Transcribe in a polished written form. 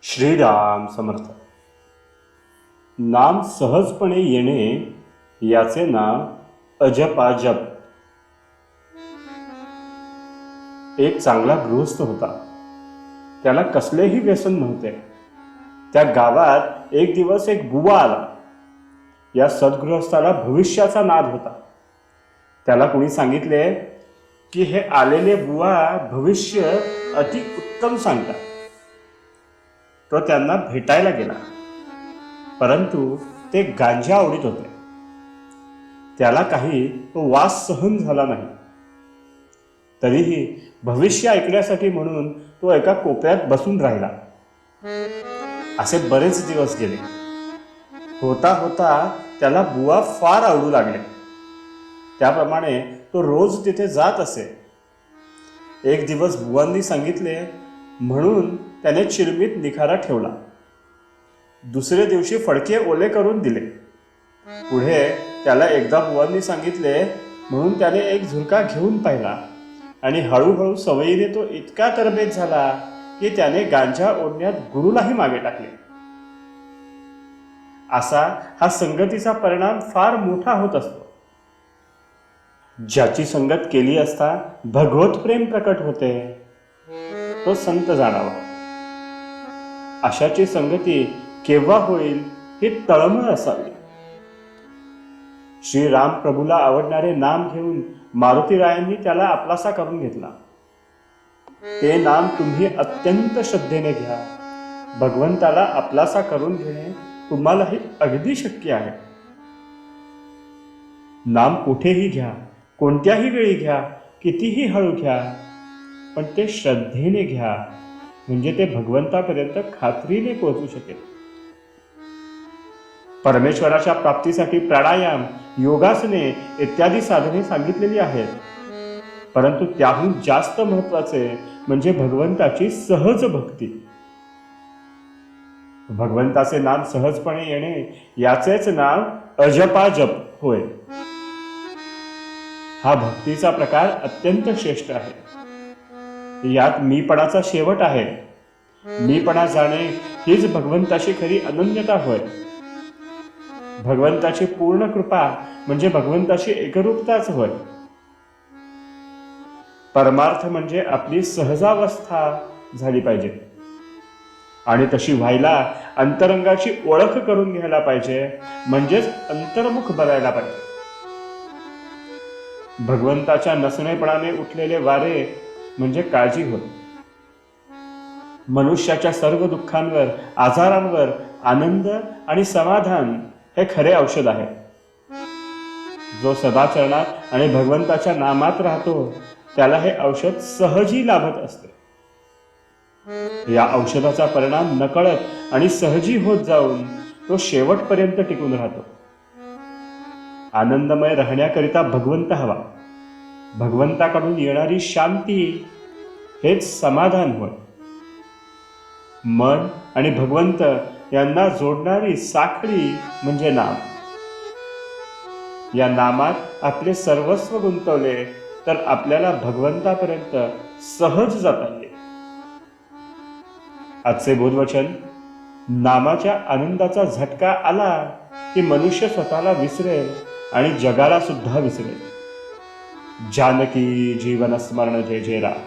श्रीराम समर्थ. नाम सहजपणे येणे याचे नाव अजपाजप. एक चांगला गृहस्थ होता. त्याला कसलेही व्यसन नव्हते. त्या गावात एक दिवस एक बुवा आला. या सद्गृहस्थाला भविष्याचा नाद होता. त्याला कुणी सांगितले की हे आलेले बुवा भविष्य अति उत्तम सांगतात. तो त्यांना भेटायला गेला, परंतु ते गांजा आवडीत होते. त्याला काही वास सहन झाला नाही. तरीही भविष्य ऐकण्यासाठी म्हणून तो एका कोपऱ्यात बसून राहिला. असे बरेच दिवस गेले. होता होता त्याला बुवा फार आवडू लागले. त्याप्रमाणे तो रोज तिथे जात असे. एक दिवस बुवांनी सांगितले म्हणून त्याने चिरमीत निखारा ठेवला. दुसरे दिवशी फडके ओले करून दिले. पुढे त्याला एकदा बुवांनी सांगितले म्हणून त्याने एक झुरका घेऊन पाहिला आणि हळूहळू सवयीने तो इतका तरबेज झाला की त्याने गांजा ओढण्यात गुरुलाही मागे टाकले. असा हा संगतीचा परिणाम फार मोठा होत असतो. ज्याची संगत केली असता भगवत प्रेम प्रकट होते, तो संत जाणावा. अशाची संगती केव्हा होईल ही तळमळ असावी. श्रीराम प्रभूला आवडणारे नाम घेऊन मारुतीरायांनी त्याला आपलासा करून घेतला. ते नाम तुम्ही अत्यंत श्रद्धेने घ्या. भगवंताला आपलासा करून घेणे तुम्हालाही अगदी शक्य आहे. नाम कुठेही घ्या, कोणत्याही वेळी घ्या, कितीही हळू घ्या, पण ते श्रद्धेने घ्या, म्हणजे ते भगवंतापर्यंत खात्रीने पोहोचू शकेल. परमेश्वराच्या प्राप्तीसाठी प्राणायाम, योगासने इत्यादी साधने सांगितलेली आहेत, परंतु त्याहून जास्त महत्वाचे म्हणजे भगवंताची सहज भक्ती. भगवंताचे नाम सहजपणे येणे याचेच नाव अजपाजप होय. हा भक्तीचा प्रकार अत्यंत श्रेष्ठ आहे. यात मीपणाचा शेवट आहे. मीपणा जाणे हीच भगवंताची खरी अनन्यता होय. भगवंताची पूर्ण कृपा म्हणजे भगवंताची एकरूपताच होय. परमार्थ म्हणजे आपली सहजावस्था झाली पाहिजे आणि तशी व्हायला अंतरंगाची ओळख करून घ्यायला पाहिजे, म्हणजेच अंतर्मुख बनायला पाहिजे. भगवंताच्या नसणेपणाने उठलेले वारे म्हणजे काळजी होय. मनुष्याच्या सर्व दुःखांवर, आजारांवर आनंद आणि समाधान हे खरे औषध आहे. जो सदाचरणात आणि भगवंताच्या नामात राहतो त्याला हे औषध सहजी लाभत असते. या औषधाचा परिणाम नकळत आणि सहजी होत जाऊन तो शेवटपर्यंत टिकून राहतो. आनंदमय राहण्याकरिता भगवंत हवा. भगवंताकडून येणारी शांती हेच समाधान होय. मन आणि भगवंत यांना जोडणारी साखळी म्हणजे नाम. या नामात आपले सर्वस्व गुंतवले तर आपल्याला भगवंतापर्यंत सहज जाता येईल. आजचे बोधवचन: नामाच्या आनंदाचा झटका आला की मनुष्य स्वतःला विसरेल आणि जगाला सुद्धा विसरेल. जानकी जीवन स्मरण जय जय राम.